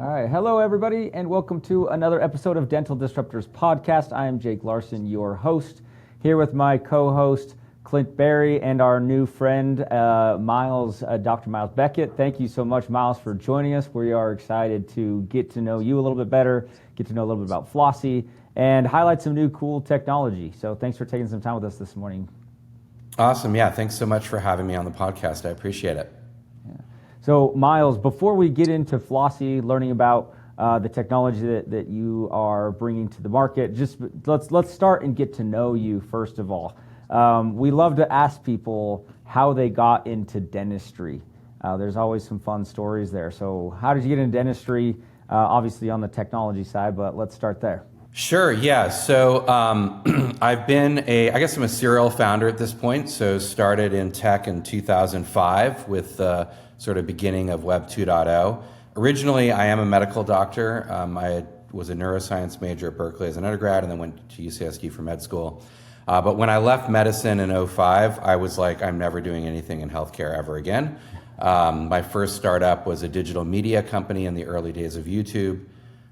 All right. Hello, everybody, and welcome to another episode of Dental Disruptors Podcast. I am Jake Larson, your host, here with my co-host, Clint Berry, and our new friend, Dr. Miles Beckett. Thank you so much, Miles, for joining us. We are excited to get to know you a little bit better, get to know a little bit about Flossy, and highlight some new cool technology. So thanks for taking some time with us this morning. Awesome. Yeah, thanks so much for having me on the podcast. I appreciate it. So, Miles, before we get into Flossy, learning about the technology that you are bringing to the market, just let's start and get to know you first of all. We love to ask people how they got into dentistry. There's always some fun stories there. So, how did you get into dentistry? Obviously on the technology side, but let's start there. Sure. Yeah. So I've been I guess I'm a serial founder at this point. So started in tech in 2005 with sort of beginning of Web 2.0. Originally, I am a medical doctor. I was a neuroscience major at Berkeley as an undergrad and then went to UCSD for med school. But when I left medicine in 2005, I was like, I'm never doing anything in healthcare ever again. My first startup was a digital media company in the early days of YouTube.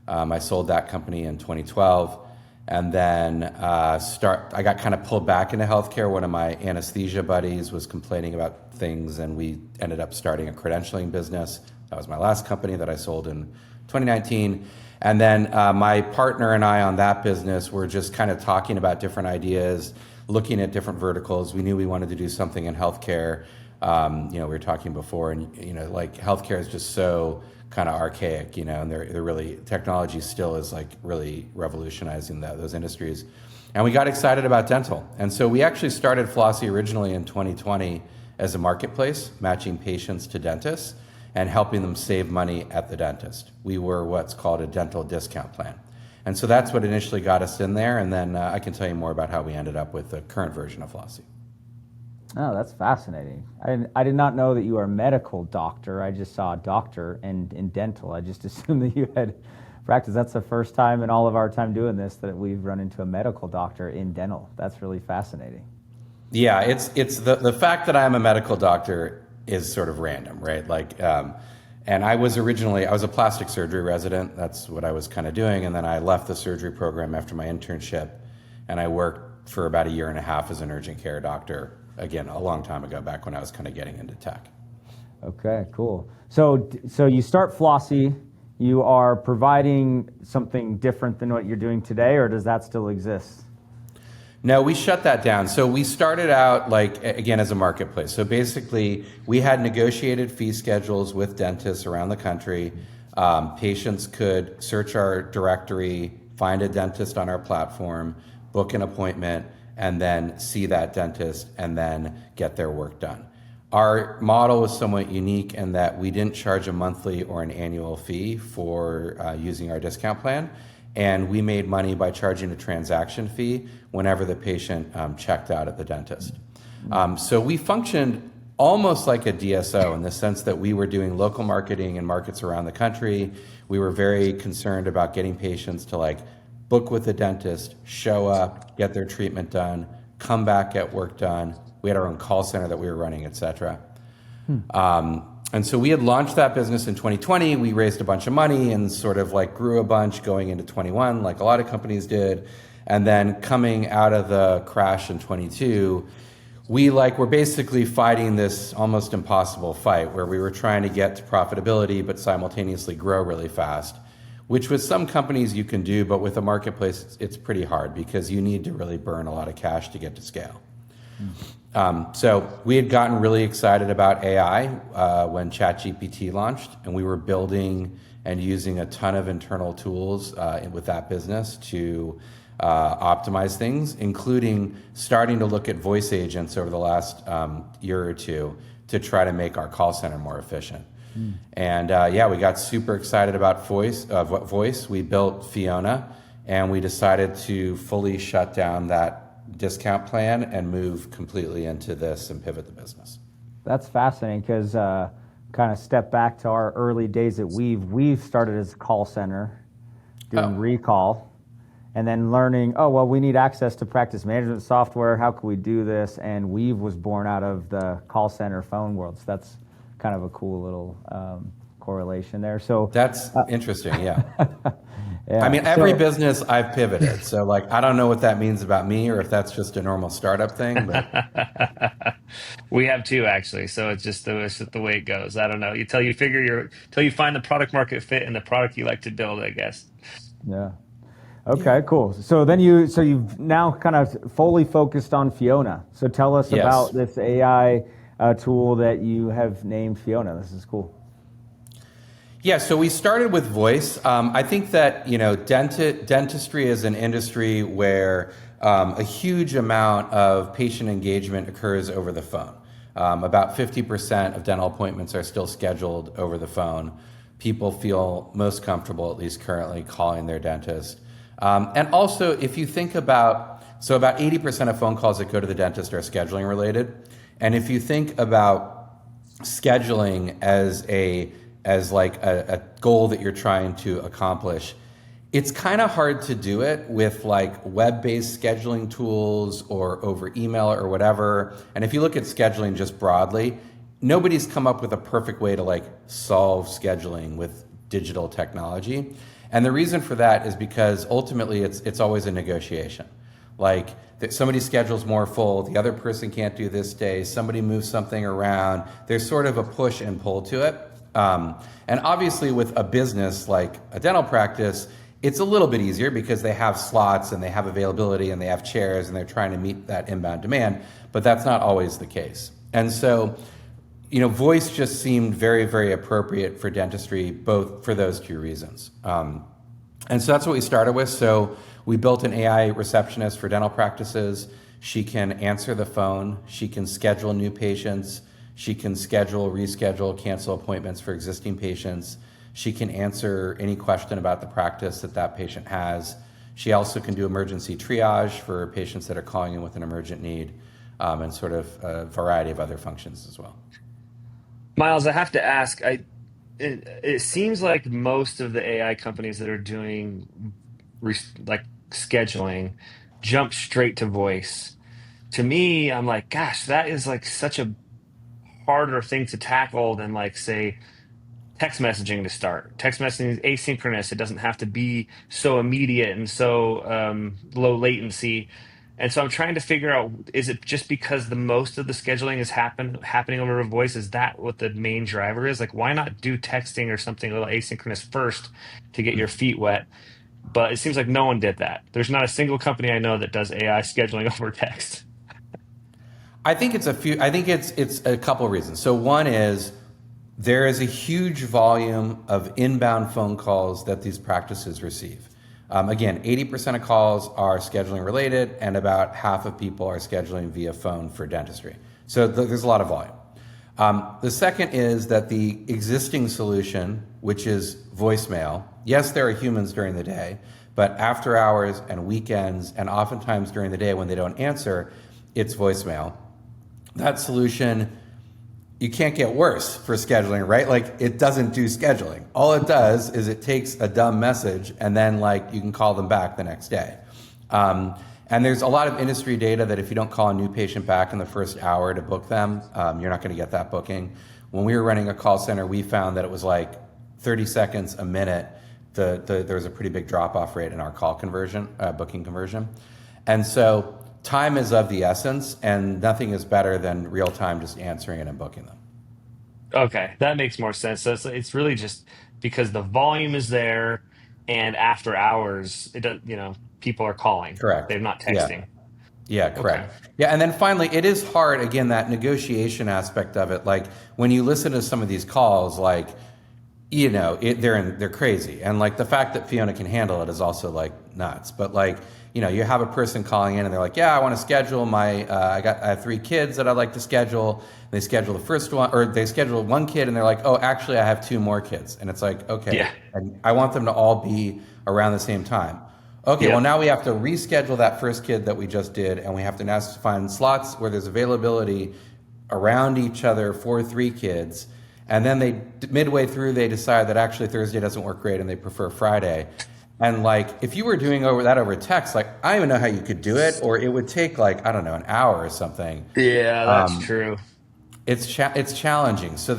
I sold that company in 2012. And then I got kind of pulled back into healthcare. One of my anesthesia buddies was complaining about things, and we ended up starting a credentialing business. That was my last company that I sold in 2019. And then my partner and I on that business were just kind of talking about different ideas, looking at different verticals. We knew we wanted to do something in healthcare. We were talking before, and like healthcare is just so kind of archaic, and they're really, technology still is like really revolutionizing those industries. And we got excited about dental. And so we actually started Flossy originally in 2020 as a marketplace, matching patients to dentists and helping them save money at the dentist. We were what's called a dental discount plan. And so that's what initially got us in there. And then I can tell you more about how we ended up with the current version of Flossy. Oh, that's fascinating. I did not know that you are a medical doctor. I just saw a doctor and in dental. I just assumed that you had practiced. That's the first time in all of our time doing this that we've run into a medical doctor in dental. That's really fascinating. Yeah, it's the fact that I'm a medical doctor is sort of random, right? And I was a plastic surgery resident. That's what I was kind of doing. And then I left the surgery program after my internship, and I worked for about 1.5 years as an urgent care doctor. Again, a long time ago, back when I was kind of getting into tech. Okay, cool. So you start Flossy. You are providing something different than what you're doing today, or does that still exist? No, we shut that down. So we started out again as a marketplace. So basically, we had negotiated fee schedules with dentists around the country. Patients could search our directory, find a dentist on our platform, book an appointment, and then see that dentist and then get their work done. Our model was somewhat unique in that we didn't charge a monthly or an annual fee for using our discount plan, and we made money by charging a transaction fee whenever the patient checked out at the dentist. So we functioned almost like a DSO in the sense that we were doing local marketing in markets around the country. We were very concerned about getting patients to book with the dentist, show up, get their treatment done, come back, get work done. We had our own call center that we were running, et cetera. And so we had launched that business in 2020. We raised a bunch of money and sort of grew a bunch going into 21, like a lot of companies did. And then coming out of the crash in 22, we were basically fighting this almost impossible fight where we were trying to get to profitability, but simultaneously grow really fast, which with some companies you can do, but with a marketplace, it's pretty hard because you need to really burn a lot of cash to get to scale. So we had gotten really excited about AI when ChatGPT launched, and we were building and using a ton of internal tools with that business to optimize things, including starting to look at voice agents over the last year or two to try to make our call center more efficient. And we got super excited about voice. We built Fiona, and we decided to fully shut down that discount plan and move completely into this and pivot the business. That's fascinating because kind of step back to our early days at Weave. Weave started as a call center doing recall, and then learning, we need access to practice management software. How can we do this? And Weave was born out of the call center phone world. So that's kind of a cool little correlation there. So That's interesting. Yeah. yeah. I mean, every So, business I've pivoted. So like, I don't know what that means about me or if that's just a normal startup thing, but We have two actually, so it's just the way it goes. I don't know. Till you find the product market fit and the product you like to build, I guess. yeah. yeah. Okay, cool. So you've now kind of fully focused on Fiona. So tell us Yes. about this AI tool that you have named Fiona. This is cool. Yeah, so we started with voice. I think that dentistry is an industry where a huge amount of patient engagement occurs over the phone. About 50% of dental appointments are still scheduled over the phone. People feel most comfortable, at least currently, calling their dentist. And also, if you think about 80% of phone calls that go to the dentist are scheduling related. And if you think about scheduling as a goal that you're trying to accomplish, it's kind of hard to do it with like web-based scheduling tools or over email or whatever. And if you look at scheduling just broadly, nobody's come up with a perfect way to like solve scheduling with digital technology. And the reason for that is because ultimately it's always a negotiation. Like that somebody schedules more full, the other person can't do this day, somebody moves something around. There's sort of a push and pull to it. And obviously with a business like a dental practice, it's a little bit easier because they have slots and they have availability and they have chairs and they're trying to meet that inbound demand, but that's not always the case. And so, voice just seemed very, very appropriate for dentistry, both for those two reasons. And so that's what we started with. So we built an AI receptionist for dental practices. She can answer the phone. She can schedule new patients. She can schedule, reschedule, cancel appointments for existing patients. She can answer any question about the practice that patient has. She also can do emergency triage for patients that are calling in with an emergent need, and sort of a variety of other functions as well. Miles, I have to ask. It seems like most of the AI companies that are doing like scheduling jump straight to voice. To me, I'm like, gosh, that is like such a harder thing to tackle than like say text messaging to start. Text messaging is asynchronous. It doesn't have to be so immediate and so low latency. And so I'm trying to figure out, is it just because the most of the scheduling is happening over a voice? Is that what the main driver is? Like, why not do texting or something a little asynchronous first to get your feet wet? But it seems like no one did that. There's not a single company I know that does AI scheduling over text. I think it's a couple of reasons. So one is there is a huge volume of inbound phone calls that these practices receive. Again, 80% of calls are scheduling related, and about half of people are scheduling via phone for dentistry. So there's a lot of volume. The second is that the existing solution, which is voicemail, yes, there are humans during the day, but after hours and weekends, and oftentimes during the day when they don't answer, it's voicemail. That solution, you can't get worse for scheduling, right? Like it doesn't do scheduling. All it does is it takes a dumb message and then like you can call them back the next day. And there's a lot of industry data that if you don't call a new patient back in the first hour to book them, you're not going to get that booking. When we were running a call center, we found that it was like 30 seconds a minute. There was a pretty big drop-off rate in our call conversion, booking conversion. And so time is of the essence, and nothing is better than real time just answering it and booking them. Okay, that makes more sense. So it's really just because the volume is there, and after hours, it does, people are calling. Correct. They're not Yeah. texting. Yeah, Okay. correct. Yeah, and then finally, it is hard, again, that negotiation aspect of it. Like when you listen to some of these calls, like, they're crazy. And like the fact that Fiona can handle it is also like nuts. But like, you have a person calling in and they're like, yeah, I want to schedule I have 3 kids that I'd like to schedule. They schedule the first one, or they schedule one kid and they're like, oh, actually I have 2 more kids. And it's like, okay, Yeah. and I want them to all be around the same time. Okay, Yep. well now we have to reschedule that first kid that we just did, and we have to now find slots where there's availability around each other for 3 kids. And then midway through, they decide that actually Thursday doesn't work great and they prefer Friday. And like, if you were doing over text, like, I don't even know how you could do it, or it would take like, I don't know, an hour or something. Yeah, that's true. It's challenging. So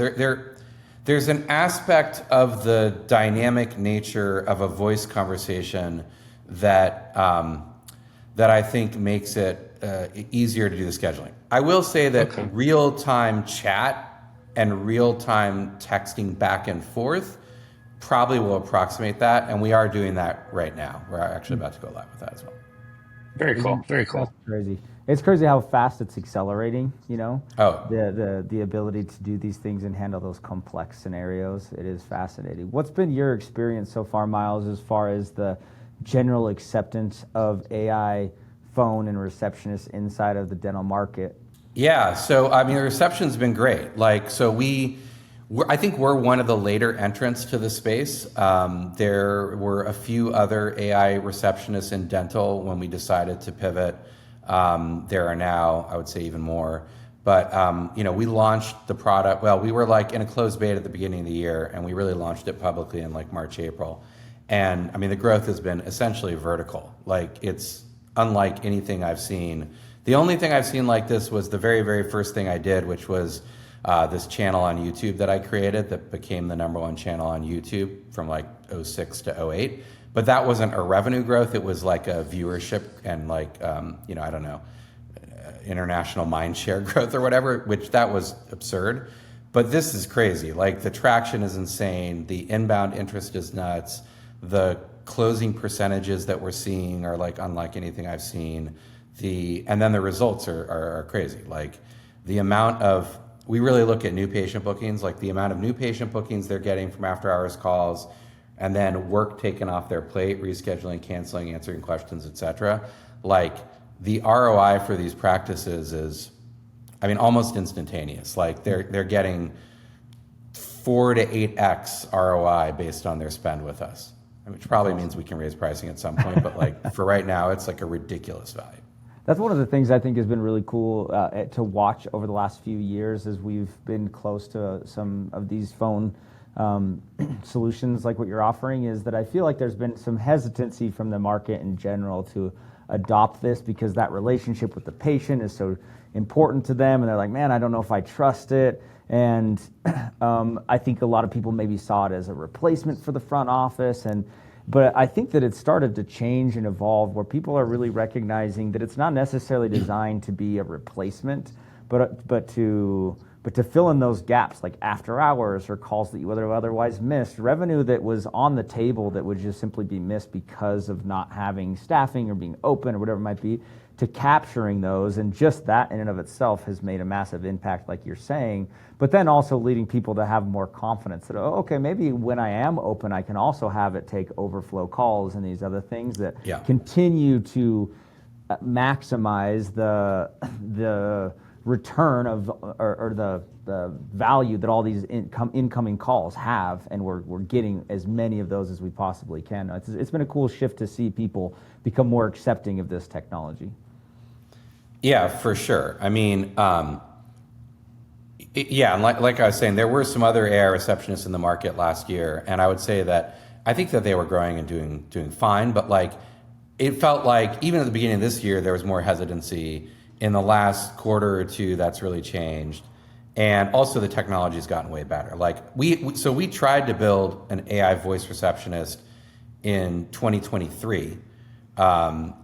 There's an aspect of the dynamic nature of a voice conversation that that I think makes it easier to do the scheduling. I will say that Okay. real-time chat and real-time texting back and forth probably will approximate that, and we are doing that right now. We're actually about to go live with that as well. Very cool. Very That's cool. crazy. It's crazy how fast it's accelerating, you know, Oh, the ability to do these things and handle those complex scenarios. It is fascinating. What's been your experience so far, Miles, as far as the general acceptance of AI phone and receptionist inside of the dental market? yeah. So I mean, the reception's been great. Like, so I think we're one of the later entrants to the space. There were a few other AI receptionists in dental when we decided to pivot. There are now, I would say, even more. But we launched the product. Well, we were like in a closed beta at the beginning of the year, and we really launched it publicly in like March, April. And I mean, the growth has been essentially vertical. Like, it's unlike anything I've seen. The only thing I've seen like this was the very, very first thing I did, which was this channel on YouTube that I created that became the #1 channel on YouTube from like '06 to '08. But that wasn't a revenue growth. It was like a viewership and like, I don't know, international mind share growth or whatever, which that was absurd. But this is crazy. Like, the traction is insane. The inbound interest is nuts. The closing percentages that we're seeing are like unlike anything I've seen. And then the results are crazy. Like, the amount of, we really look at new patient bookings, like the amount of new patient bookings they're getting from after hours calls, and then work taken off their plate, rescheduling, canceling, answering questions, etc. Like, the ROI for these practices is, I mean, almost instantaneous. Like, they're getting 4 to 8x ROI based on their spend with us, which probably means we can raise pricing at some point. But like, for right now, it's like a ridiculous value. That's one of the things I think has been really cool to watch over the last few years as we've been close to some of these phone solutions like what you're offering, is that I feel like there's been some hesitancy from the market in general to adopt this because that relationship with the patient is so important to them, and they're like, man, I don't know if I trust it. And I think a lot of people maybe saw it as a replacement for the front office, but I think that it started to change and evolve where people are really recognizing that it's not necessarily designed to be a replacement, but to fill in those gaps, like after hours or calls that you would have otherwise missed, revenue that was on the table that would just simply be missed because of not having staffing or being open or whatever it might be, to capturing those. And just that in and of itself has made a massive impact, like you're saying, but then also leading people to have more confidence that, oh, okay, maybe when I am open, I can also have it take overflow calls and these other things that continue to maximize the return of, or the value that all these incoming calls have, and we're getting as many of those as we possibly can. It's been a cool shift to see people become more accepting of this technology. Yeah, for sure. I mean, and like I was saying, there were some other AI receptionists in the market last year, and I would say that I think that they were growing and doing fine, but like, it felt like even at the beginning of this year, there was more hesitancy. In the last quarter or two, that's really changed. And also the technology's gotten way better. Like, we tried to build an AI voice receptionist in 2023 to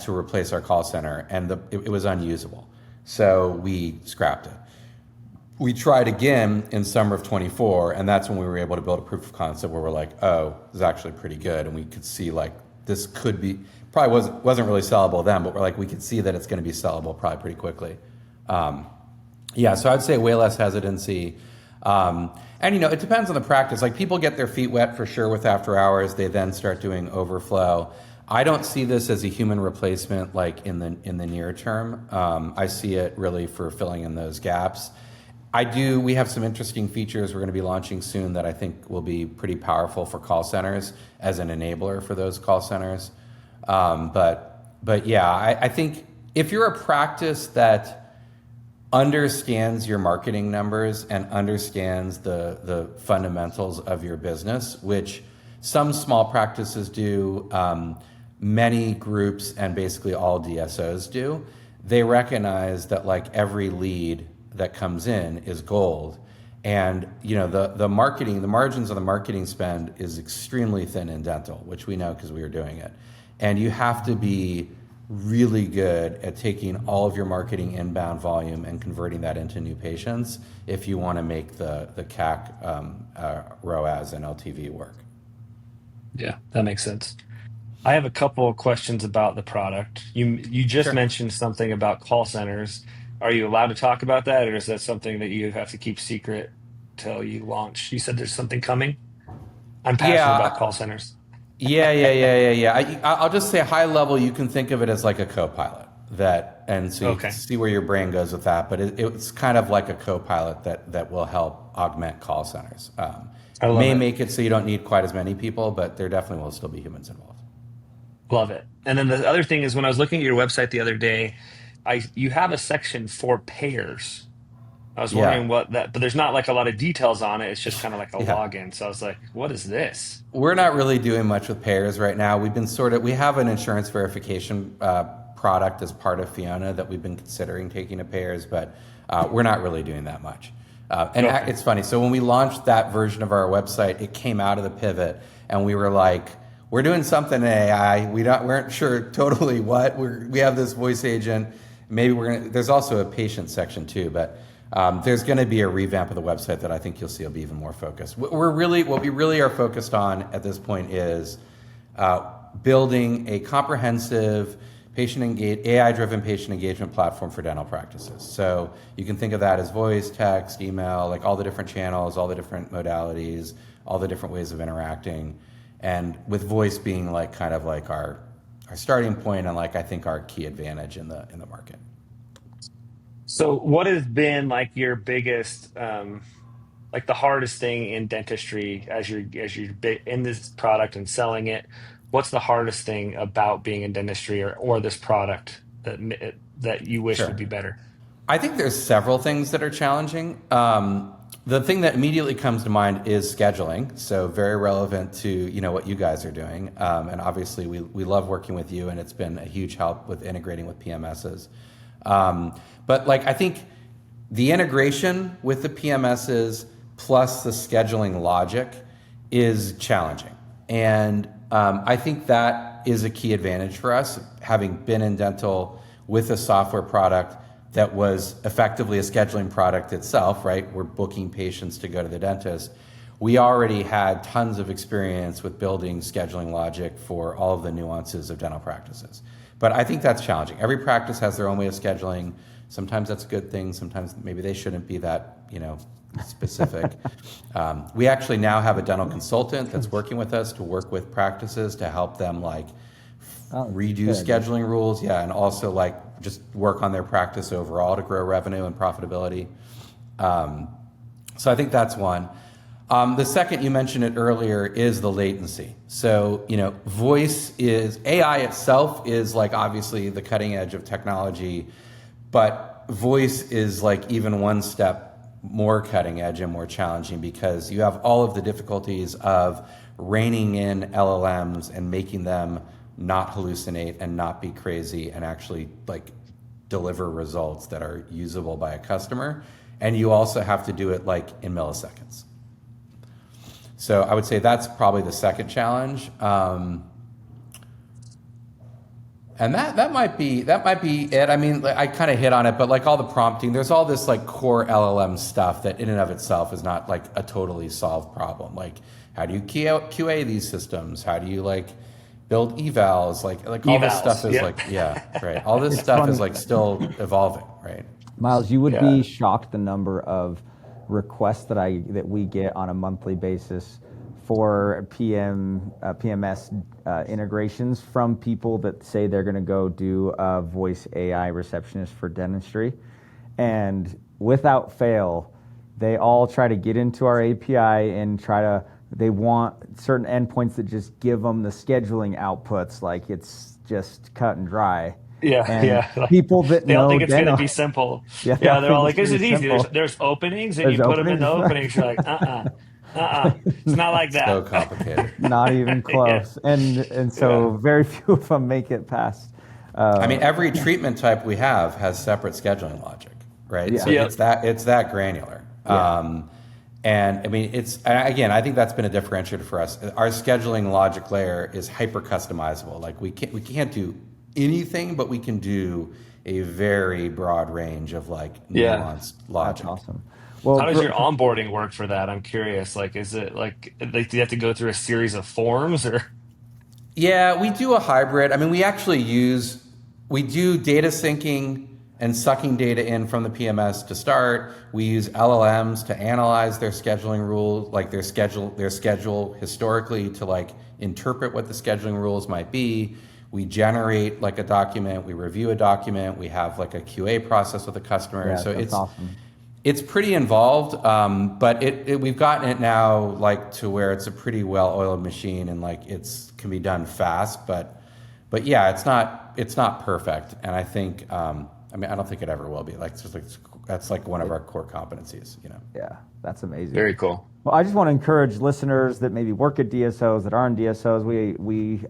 replace our call center, and it was unusable. So we scrapped it. We tried again in summer of 24, and that's when we were able to build a proof of concept where we're like, oh, this is actually pretty good. And we could see like, this could be, probably wasn't really sellable then, but we're like, we could see that it's going to be sellable probably pretty quickly. So I'd say way less hesitancy. And it depends on the practice. Like, people get their feet wet for sure with after hours. They then start doing overflow. I don't see this as a human replacement like in the near term. I see it really for filling in those gaps. We have some interesting features we're going to be launching soon that I think will be pretty powerful for call centers as an enabler for those call centers. But yeah, I think if you're a practice that understands your marketing numbers and understands the fundamentals of your business, which some small practices do, many groups and basically all DSOs do, they recognize that like every lead that comes in is gold. And the marketing, the margins on the marketing spend is extremely thin in dental, which we know because we were doing it. And you have to be really good at taking all of your marketing inbound volume and converting that into new patients if you want to make the CAC ROAS and LTV work. Yeah, that makes sense. I have a couple of questions about the product. You just Sure. mentioned something about call centers. Are you allowed to talk about that, or is that something that you have to keep secret till you launch? You said there's something coming. I'm passionate about Yeah, call centers. yeah. I'll just say high level, you can think of it as like a co-pilot and so you can Okay, see where your brain goes with that, but it's kind of like a co-pilot that will help augment call centers. I love May it. make it so you don't need quite as many people, but there definitely will still be humans involved. Love it. And then the other thing is when I was looking at your website the other day, you have a section for payers. I was wondering Yeah, what that, but there's not like a lot of details on it. It's just kind of like a yeah. login. So I was like, what is this? We're not really doing much with payers right now. We have an insurance verification product as part of Fiona that we've been considering taking to payers, but we're not really doing that much. Okay. It's funny. So when we launched that version of our website, it came out of the pivot, and we were like, we're doing something in AI. We weren't sure totally what. We have this voice agent. Maybe there's also a patient section too, but there's going to be a revamp of the website that I think you'll see will be even more focused. What we really are focused on at this point is building a comprehensive AI-driven patient engagement platform for dental practices. So you can think of that as voice, text, email, like all the different channels, all the different modalities, all the different ways of interacting, and with voice being like kind of like our starting point and like I think our key advantage in the market. So what has been like your biggest, like the hardest thing in dentistry as you're in this product and selling it? What's the hardest thing about being in dentistry or this product that you wish would Sure. be better? I think there's several things that are challenging. The thing that immediately comes to mind is scheduling. So very relevant to what you guys are doing, and obviously we love working with you, and it's been a huge help with integrating with PMSs. But like I think the integration with the PMSs plus the scheduling logic is challenging, and I think that is a key advantage for us, having been in dental with a software product that was effectively a scheduling product itself, right? We're booking patients to go to the dentist. We already had tons of experience with building scheduling logic for all of the nuances of dental practices. But I think that's challenging. Every practice has their own way of scheduling. Sometimes that's a good thing. Sometimes maybe they shouldn't be that, specific. We actually now have a dental consultant that's working with us to work with practices to help them redo good. scheduling rules. Yeah, and also just work on their practice overall to grow revenue and profitability. So I think that's one. The second, you mentioned it earlier, is the latency. So, voice is, AI itself is obviously the cutting edge of technology, but voice is even one step more cutting edge and more challenging because you have all of the difficulties of reining in LLMs and making them not hallucinate and not be crazy and actually deliver results that are usable by a customer. And you also have to do it in milliseconds. So I would say that's probably the second challenge. And that might be it. I mean, I kind of hit on it, but all the prompting, there's all this core LLM stuff that in and of itself is not a totally solved problem. How do you QA these systems? How do you build evals? All this stuff is right. All this stuff is still evolving, right? Miles, you would Yeah. be shocked the number of requests that we get on a monthly basis for PMS integrations from people that say they're going to go do a voice AI receptionist for dentistry, and without fail, they all try to get into our API and they want certain endpoints that just give them the scheduling outputs, like it's just cut and dry. Yeah, And yeah. people that They all know think it's going to dental, be simple. yeah, they all Yeah, they're all think like, it's "This is pretty easy. There's simple. there's openings, and There's you put them in openings. the openings." You're like, it's not like So that. complicated. Not even Yeah, close. And yeah, so very few of them make it past. I mean, every treatment type we have has separate scheduling logic, right? Yeah. So yep. it's that granular. Yeah. And I mean, again, I think that's been a differentiator for us. Our scheduling logic layer is hyper customizable. Like we can't do anything, but we can do a very broad range of like Yeah. nuanced logic. That's awesome. Well, How does your onboarding work for that? I'm curious. Like, is it like do you have to go through a series of forms or? Yeah, we do a hybrid. I mean, we do data syncing and sucking data in from the PMS to start. We use LLMs to analyze their scheduling rules, like their schedule historically to like interpret what the scheduling rules might be. We generate like a document, we review a document, we have like a QA process with the customer. yeah, So that's awesome. it's pretty involved, but we've gotten it now like to where it's a pretty well-oiled machine and like can be done fast. But yeah, it's not perfect, and I think I mean I don't think it ever will be. Like that's like one of our core competencies, you know. Yeah, that's amazing. Very cool. Well, I just want to encourage listeners that maybe work at DSOs, that are in DSOs. We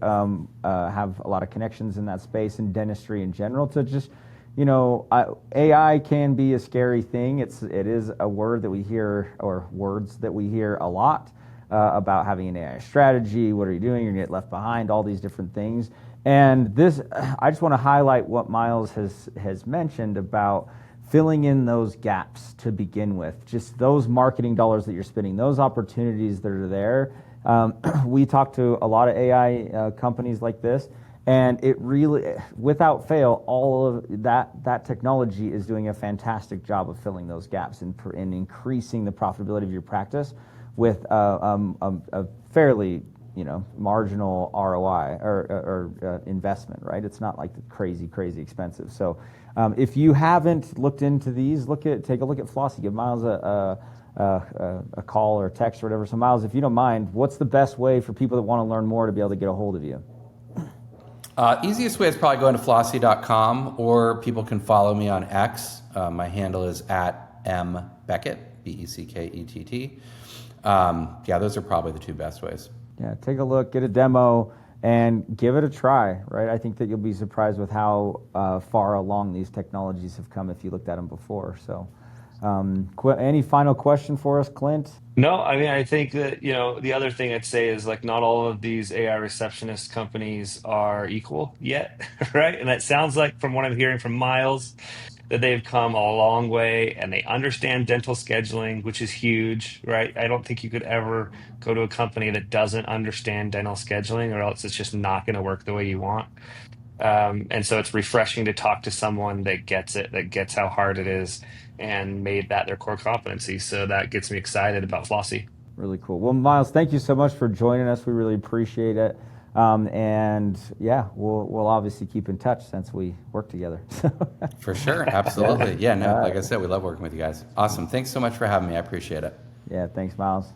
have a lot of connections in that space and dentistry in general to just, you know, AI can be a scary thing. It is a word that we hear, or words that we hear a lot about having an AI strategy. What are you doing? You're going to get left behind, all these different things. And this, I just want to highlight what Miles has mentioned about filling in those gaps to begin with. Just those marketing dollars that you're spending, those opportunities that are there. We talk to a lot of AI companies like this, and it really, without fail, all of that technology is doing a fantastic job of filling those gaps and increasing the profitability of your practice with a fairly, you know, marginal ROI or investment, right? It's not like crazy expensive. So if you haven't looked into these, take a look at Flossy. Give Miles a call or text or whatever. So Miles, if you don't mind, what's the best way for people that want to learn more to be able to get a hold of you? Easiest way is probably going to flossy.com, or people can follow me on X. My handle is @mbeckett, Beckett. Yeah, those are probably the two best ways. Yeah, take a look, get a demo, and give it a try, right? I think that you'll be surprised with how far along these technologies have come if you looked at them before. So any final question for us, Clint? No, I mean, I think that, you know, the other thing I'd say is like not all of these AI receptionist companies are equal yet, right? And that sounds like from what I'm hearing from Miles, that they've come a long way and they understand dental scheduling, which is huge, right? I don't think you could ever go to a company that doesn't understand dental scheduling, or else it's just not going to work the way you want. And so it's refreshing to talk to someone that gets it, that gets how hard it is, and made that their core competency. So that gets me excited about Flossy. Really cool. Well, Miles, thank you so much for joining us. We really appreciate it. And yeah, we'll obviously keep in touch since we work together. For sure, absolutely. Yeah, no, like I said, we love working with you guys. Awesome. Thanks so much for having me. I appreciate it. Yeah, thanks, Miles.